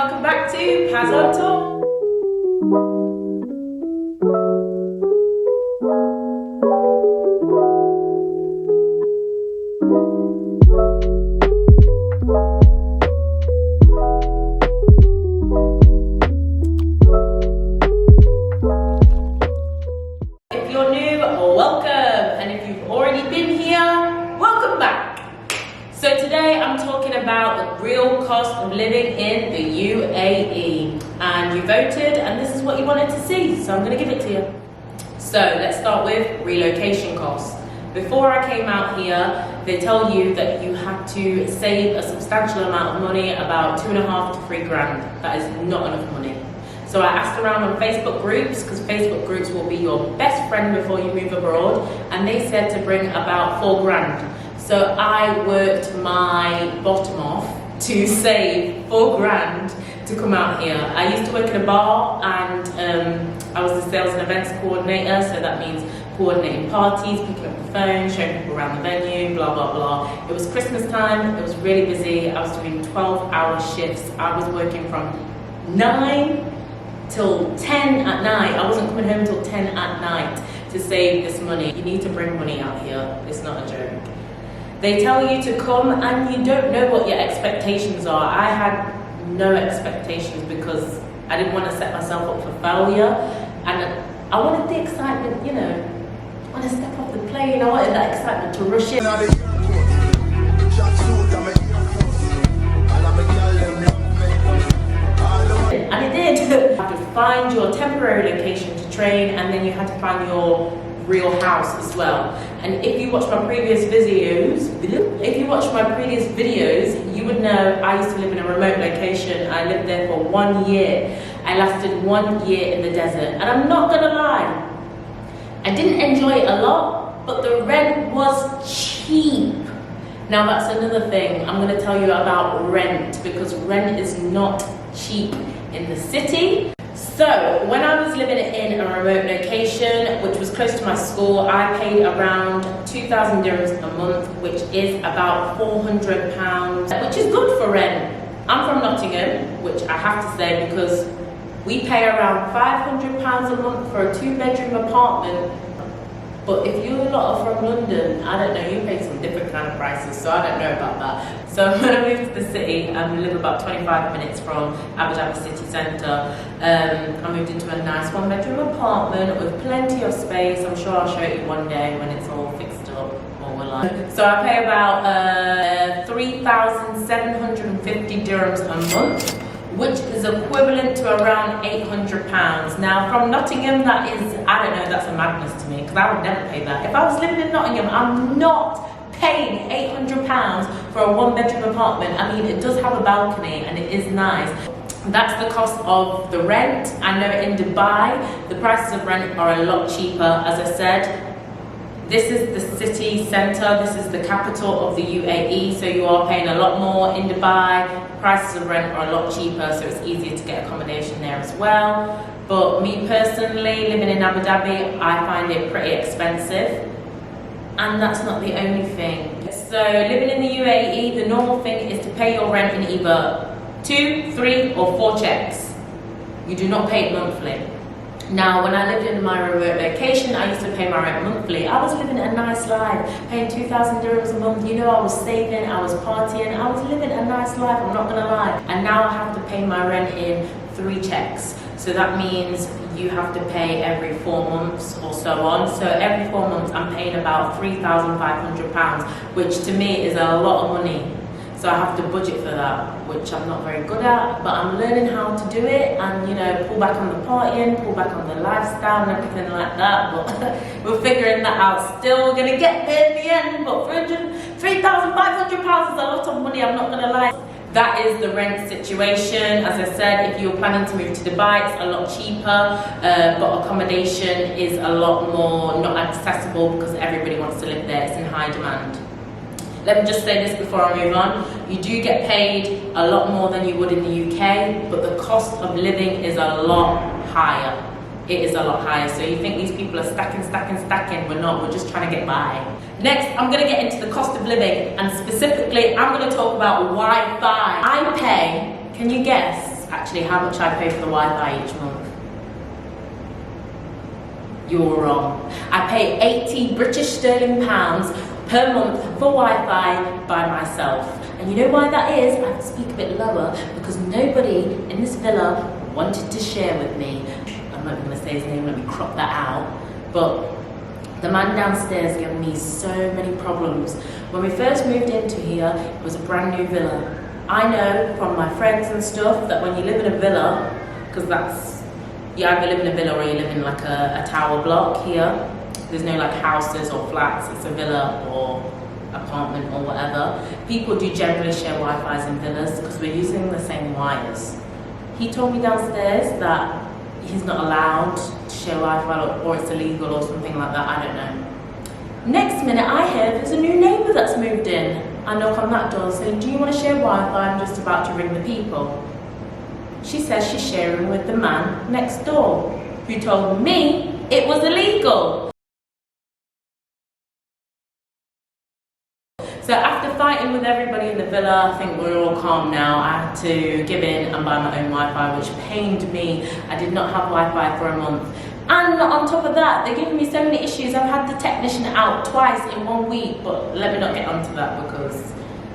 welcome back to Paz on Tour. If you're new, welcome, and if you've already been here, welcome back. So today I'm talking about the real cost of living in the UAE, and you voted and this is what you wanted to see, so I'm going to give it to you. So let's start with relocation costs. Before I came out here, they tell you that you have to save a substantial amount of money, about 2.5 to 3 grand. That is not enough money. So I asked around on Facebook groups, because Facebook groups will be your best friend before you move abroad, and they said to bring about 4 grand. So I worked my bottom off to save 4 grand to come out here. I used to work in a bar, and I was the sales and events coordinator, so that means coordinating parties, picking up the phone, showing people around the venue, blah, blah, blah. It was Christmas time, it was really busy. I was doing 12-hour shifts. I was working from 9 till 10 at night. I wasn't coming home till 10 at night to save this money. You need to bring money out here. It's not a joke. They tell you to come and you don't know what your expectations are. I had no expectations because I didn't want to set myself up for failure, and I wanted the excitement, you know. I wanted to step off the plane, I wanted that excitement to rush in. And it did. You have to find your temporary location to train, and then you had to find your real house as well. And if you watch my previous videos, you would know I used to live in a remote location. I lived there for 1 year. I lasted 1 year in the desert, and I'm not gonna lie, I didn't enjoy it a lot, but the rent was cheap. Now that's another thing I'm gonna tell you about rent, because rent is not cheap in the city. So when I was living in a remote location, which was close to my school, I paid around 2,000 dirhams a month, which is about £400, which is good for rent. I'm from Nottingham, which I have to say, because we pay around £500 a month for a 2-bedroom apartment. But if you lot are from London, I don't know, you pay some different kind of prices, so I don't know about that. So when I moved to the city, I live about 25 minutes from Abu Dhabi city centre. I moved into a nice 1-bedroom apartment with plenty of space. I'm sure I'll show you one day when it's all fixed up, or we're like. So I pay about 3,750 dirhams a month, which is equivalent to around £800. Now from Nottingham, that is, I don't know, that's a madness to me, because I would never pay that. If I was living in Nottingham, I'm not paying £800 for a 1-bedroom apartment. I mean, it does have a balcony and it is nice. That's the cost of the rent. I know in Dubai, the prices of rent are a lot cheaper. As I said, this is the city centre, this is the capital of the UAE, so you are paying a lot more. In Dubai, prices of rent are a lot cheaper, so it's easier to get accommodation there as well. But me personally, living in Abu Dhabi, I find it pretty expensive. And that's not the only thing. So living in the UAE, the normal thing is to pay your rent in either 2, 3 or 4 checks. You do not pay it monthly. Now, when I lived in my remote location, I used to pay my rent monthly. I was living a nice life, paying 2,000 dirhams a month. You know, I was saving, I was partying, I was living a nice life, I'm not gonna lie. And now I have to pay my rent in 3 checks. So that means you have to pay every 4 months or so on. So every 4 months, I'm paying about £3,500, which to me is a lot of money. So I have to budget for that, which I'm not very good at, but I'm learning how to do it, and you know, pull back on the partying, pull back on the lifestyle and everything like that, but we're figuring that out. Still gonna get there in the end, but £3,500 is a lot of money, I'm not gonna lie. That is the rent situation. As I said, if you're planning to move to Dubai, it's a lot cheaper, but accommodation is a lot more not accessible because everybody wants to live there, it's in high demand. Let me just say this before I move on. You do get paid a lot more than you would in the UK, but the cost of living is a lot higher. It is a lot higher. So you think these people are stacking. We're not, we're just trying to get by. Next, I'm gonna get into the cost of living, and specifically, I'm gonna talk about Wi-Fi. I pay, can you guess, actually how much I pay for the Wi-Fi each month. You're wrong. I pay 80 British sterling pounds per month for Wi-Fi by myself. And you know why that is? I have to speak a bit lower because nobody in this villa wanted to share with me. I'm not going to say his name, let me crop that out. But the man downstairs gave me so many problems. When we first moved into here, it was a brand new villa. I know from my friends and stuff that when you live in a villa, because you either live in a villa or you live in like a tower block here. There's no like houses or flats, it's a villa or apartment or whatever. People do generally share Wi-Fi's in villas because we're using the same wires. He told me downstairs that he's not allowed to share Wi-Fi or it's illegal or something like that, I don't know. Next minute I hear there's a new neighbour that's moved in. I knock on that door saying, do you want to share Wi-Fi? I'm just about to ring the people. She says she's sharing with the man next door, who told me it was illegal. So after fighting with everybody in the villa, I think we're all calm now. I had to give in and buy my own Wi-Fi, which pained me. I did not have Wi-Fi for a month. And on top of that, they're giving me so many issues. I've had the technician out twice in 1 week, but let me not get onto that because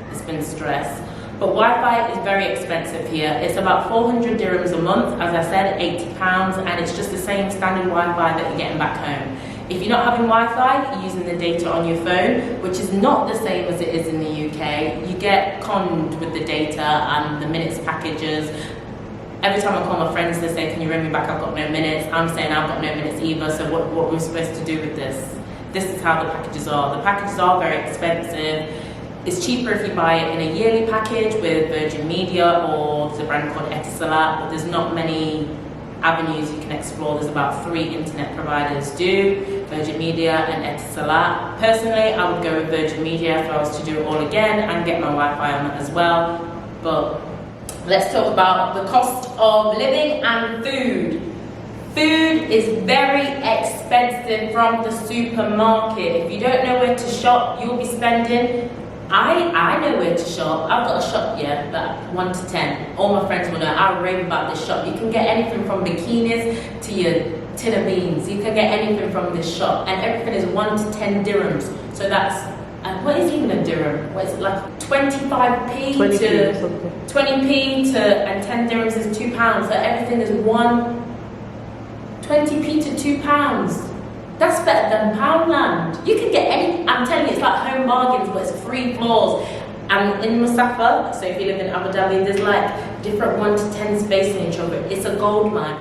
it's been stress. But Wi-Fi is very expensive here. It's about 400 dirhams a month, as I said, £80, and it's just the same standard Wi-Fi that you're getting back home. If you're not having Wi-Fi, you're using the data on your phone, which is not the same as it is in the UK. You get conned with the data and the minutes packages. Every time I call my friends, they say, can you ring me back? I've got no minutes. I'm saying I've got no minutes either, so what we're supposed to do with this? This is how the packages are. The packages are very expensive. It's cheaper if you buy it in a yearly package with Virgin Media or there's a brand called Etisalat, but there's not many avenues you can explore. There's about 3 internet providers do, Virgin Media and Etisalat. Personally, I would go with Virgin Media if I was to do it all again and get my Wi-Fi on it as well. But let's talk about the cost of living and food. Food is very expensive from the supermarket. If you don't know where to shop, you'll be spending I know where to shop. I've got a shop, yeah, that 1 to 10. All my friends will know. I rave about this shop. You can get anything from bikinis to your tin of beans. You can get anything from this shop, and everything is 1 to 10 dirhams. So that's what is even a dirham? What is it, like 25p 20p to 20p to and 10 dirhams is £2. So everything is 20p to £2. That's better than Poundland. You can get any, I'm telling you, it's like home bargains, but it's 3 floors. And in Musafa, so if you live in Abu Dhabi, there's like different 1 to 10 space in each other. It's a gold mine.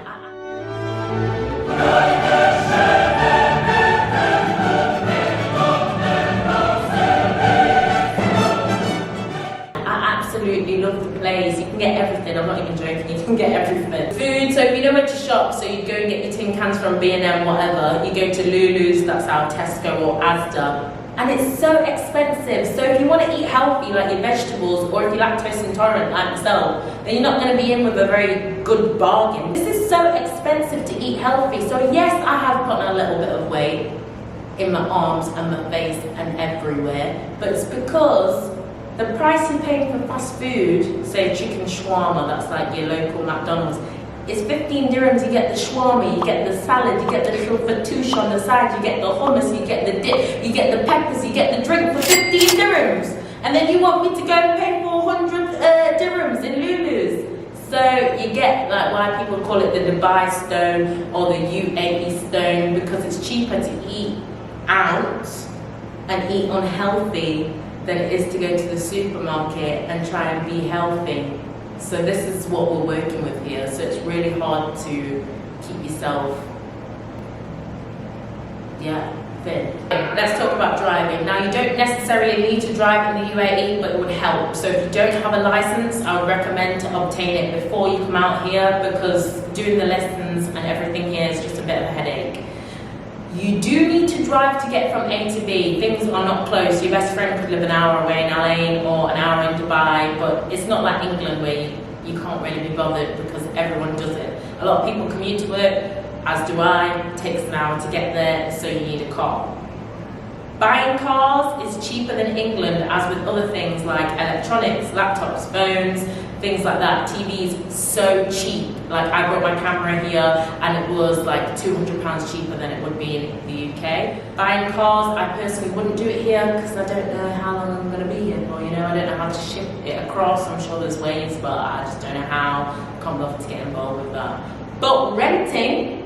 Absolutely love the place. You can get everything. I'm not even joking. You can get everything. Food. So if you know where to shop, so you go and get your tin cans from B&M, whatever. You go to Lulu's, that's our Tesco or Asda, and it's so expensive. So if you want to eat healthy, like your vegetables, or if you're lactose intolerant like myself, then you're not going to be in with a very good bargain. This is so expensive to eat healthy. So yes, I have put on a little bit of weight in my arms and my face and everywhere, but it's because the price you're paying for fast food, say chicken shawarma, that's like your local McDonald's, is 15 dirhams. You get the shawarma, you get the salad, you get the little fattoush on the side, you get the hummus, you get the dip, you get the peppers, you get the drink for 15 dirhams. And then you want me to go and pay 400 dirhams in Lulu's. So you get like why people call it the Dubai stone or the UAE stone, because it's cheaper to eat out and eat unhealthy than it is to go to the supermarket and try and be healthy. So this is what we're working with here. So it's really hard to keep yourself, fit. Let's talk about driving. Now you don't necessarily need to drive in the UAE, but it would help. So if you don't have a license, I would recommend to obtain it before you come out here, because doing the lessons and everything here is just a bit of a headache. You do need to drive to get from A to B. Things are not close. Your best friend could live an hour away in Al Ain or an hour in Dubai, but it's not like England where you can't really be bothered because everyone does it. A lot of people commute to work, as do I. It takes an hour to get there, so you need a car. Buying cars is cheaper than England, as with other things like electronics, laptops, phones. things like that. TVs so cheap. Like I brought my camera here and it was like £200 cheaper than it would be in the UK. Buying cars, I personally wouldn't do it here because I don't know how long I'm going to be here for, you know. I don't know how to ship it across. I'm sure there's ways, but I just don't know how. I can't bother to get involved with that. But renting,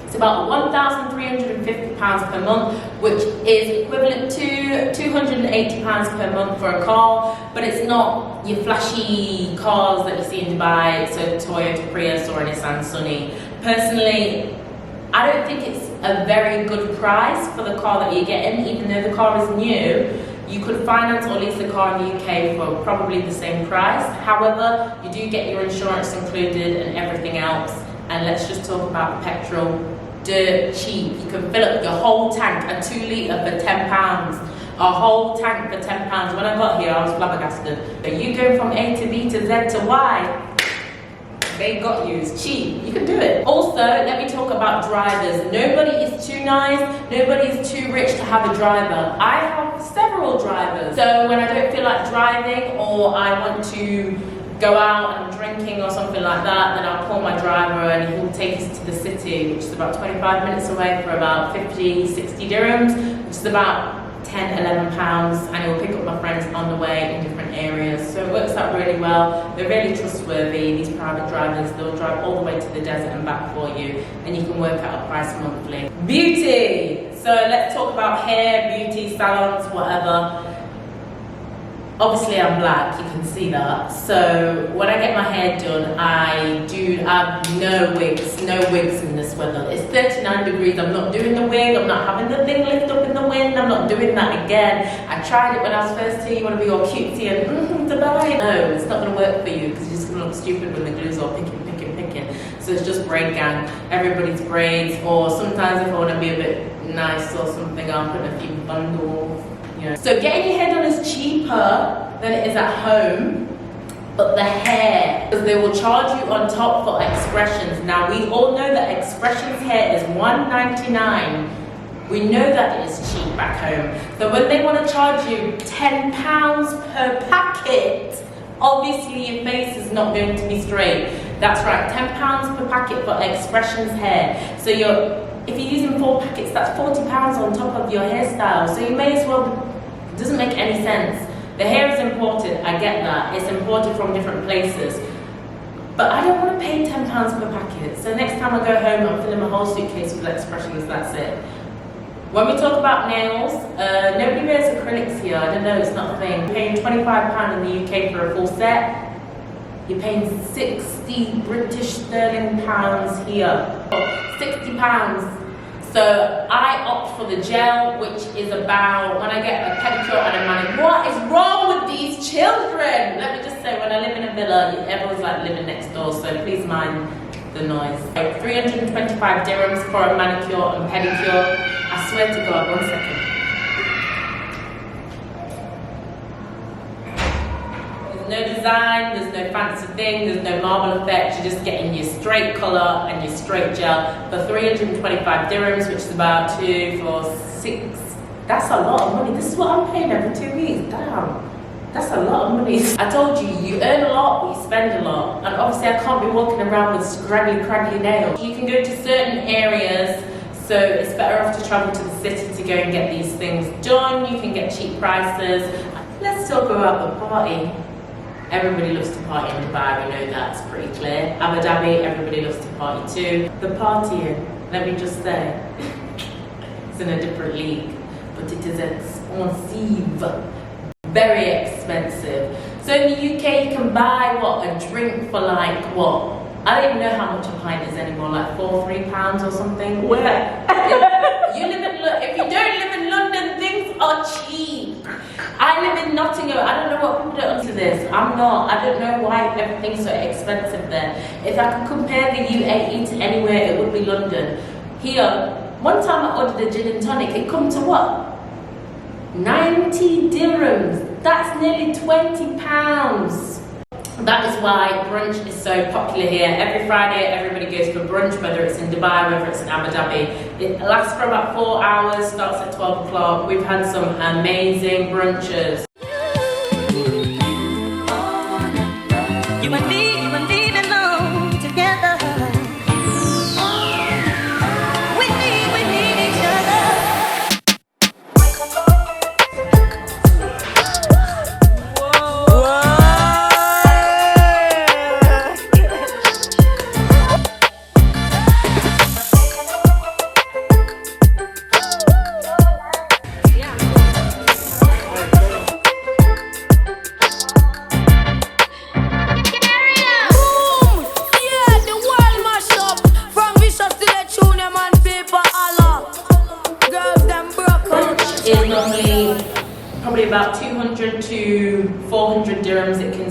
it's about £1,350 per month, which is equivalent to £280 per month for a car, but it's not your flashy cars that you see in Dubai, so Toyota Prius or a Nissan Sunny. Personally, I don't think it's a very good price for the car that you're getting, even though the car is new. You could finance or lease the car in the UK for probably the same price. However, you do get your insurance included and everything else. And let's just talk about petrol. Dirt cheap. You can fill up your whole tank, a 2 litre for £10. A whole tank for £10. When I got here, I was flabbergasted. But you go from A to B to Z to Y, they got you. It's cheap. You can do it. Also, let me talk about drivers. Nobody is too nice. Nobody is too rich to have a driver. I have several drivers. So when I don't feel like driving or I want to go out and drinking or something like that, then I'll call my driver and he'll take us to the city, which is about 25 minutes away for about 50, 60 dirhams, which is about 10, 11 pounds, and he'll pick up my friends on the way in different areas. So it works out really well. They're really trustworthy, these private drivers. They'll drive all the way to the desert and back for you, and you can work out a price monthly. Beauty! So let's talk about hair, beauty, salons, whatever. Obviously I'm black, you can see that. So when I get my hair done, I have no wigs in this weather. It's 39 degrees, I'm not doing the wig, I'm not having the thing lift up in the wind, I'm not doing that again. I tried it when I was first here, you want to be all cutesy and Dubai. No, it's not going to work for you because you're just going to look stupid when the glue's all picking. So it's just braid gang, everybody's braids, or sometimes if I want to be a bit nice or something, I'll put a few bundles. You know. So getting your hair done is cheaper than it is at home, but the hair, because they will charge you on top for expressions. Now we all know that expressions hair is $1.99. We know that it is cheap back home. So when they want to charge you £10 per packet, obviously your face is not going to be straight. That's right, £10 per packet for expressions hair. So if you're using 4 packets, that's £40 on top of your hairstyle. So you may as well, it doesn't make any sense. The hair is imported, I get that. It's imported from different places. But I don't want to pay £10 per packet. So next time I go home, I'm filling my whole suitcase with expressions, that's it. When we talk about nails, nobody wears acrylics here. I don't know, it's not a thing. You're paying £25 in the UK for a full set. You're paying 60 British sterling pounds here. £60. So I opt for the gel, which is about, when I get a pedicure and a manicure, what is wrong with these children? Let me just say, when I live in a villa, everyone's like living next door, so please mind the noise. 325 dirhams for a manicure and pedicure. I swear to God, 1 second. There's no design, there's no fancy thing, there's no marble effect. You're just getting your straight colour and your straight gel for 325 dirhams, which is about 2, 4, 6. That's a lot of money. This is what I'm paying every 2 weeks. Damn. That's a lot of money. I told you, you earn a lot, but you spend a lot. And obviously I can't be walking around with scraggly nails. You can go to certain areas, so it's better off to travel to the city to go and get these things done. You can get cheap prices. Let's talk about the party. Everybody loves to party in Dubai, we know that's pretty clear. Abu Dhabi, everybody loves to party too. The partying, let me just say, it's in a different league, but it is expensive. Very expensive. So in the UK you can buy a drink for like what? I don't even know how much a pint is anymore, like £3 or something. Where? If you don't live in London, things are cheap. I live in Nottingham. I don't know what people don't do this. I don't know why everything's so expensive there. If I could compare the UAE to anywhere, it would be London. Here, one time I ordered a gin and tonic, it come to what? 90 dirhams. That's nearly £20. That is why brunch is so popular here. Every Friday, everybody goes for brunch, whether it's in Dubai, whether it's in Abu Dhabi. It lasts for about 4 hours, starts at 12 o'clock. We've had some amazing brunches.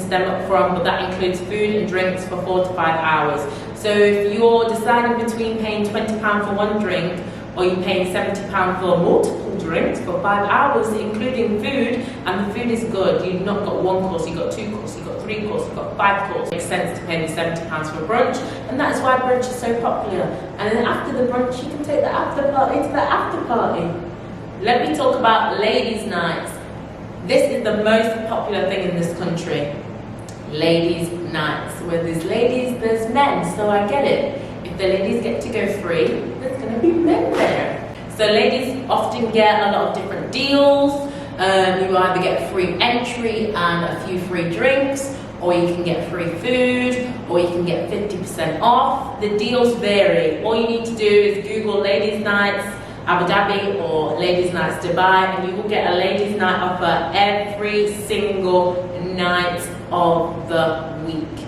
stem up from, but that includes food and drinks for 4 to 5 hours. So if you're deciding between paying £20 for one drink or you're paying £70 for multiple drinks for 5 hours, including food, and the food is good, you've not got one course, you've got 2 courses, you've got 3 courses, you've got 5 courses. It makes sense to pay the £70 for brunch, and that is why brunch is so popular. And then after the brunch, you can take the after party to the after party. Let me talk about ladies' nights. This is the most popular thing in this country. Ladies' nights. Where there's ladies, there's men, so I get it. If the ladies get to go free, there's going to be men there. So ladies often get a lot of different deals. You either get free entry and a few free drinks, or you can get free food, or you can get 50% off. The deals vary. All you need to do is Google ladies' nights Abu Dhabi or ladies' nights Dubai, and you will get a ladies' night offer every single night of the week.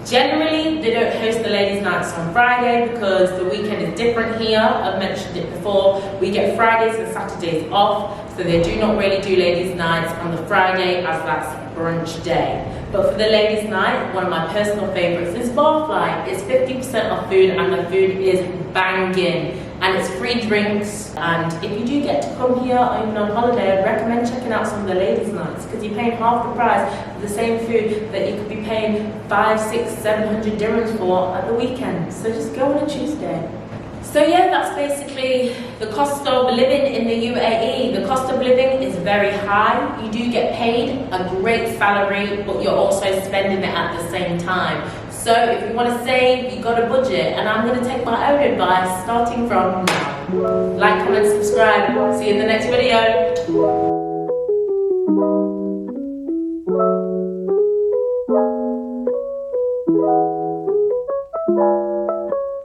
Generally, they don't host the ladies' nights on Friday because the weekend is different here. I've mentioned it before. We get Fridays and Saturdays off, so they do not really do ladies' nights on the Friday as that's brunch day. But for the ladies' night, one of my personal favorites is Barfly. It's 50% off food, and the food is banging. And it's free drinks. And if you do get to come here or even on holiday, I'd recommend checking out some of the ladies' nights, because you're paying half the price for the same food that you could be paying 500, 600, 700 dirhams for at the weekend. So just go on a Tuesday. So yeah, that's basically the cost of living in the UAE. The cost of living is very high. You do get paid a great salary, but you're also spending it at the same time. So if you want to save, you got a budget, and I'm going to take my own advice starting from now. Like, comment, subscribe. See you in the next video.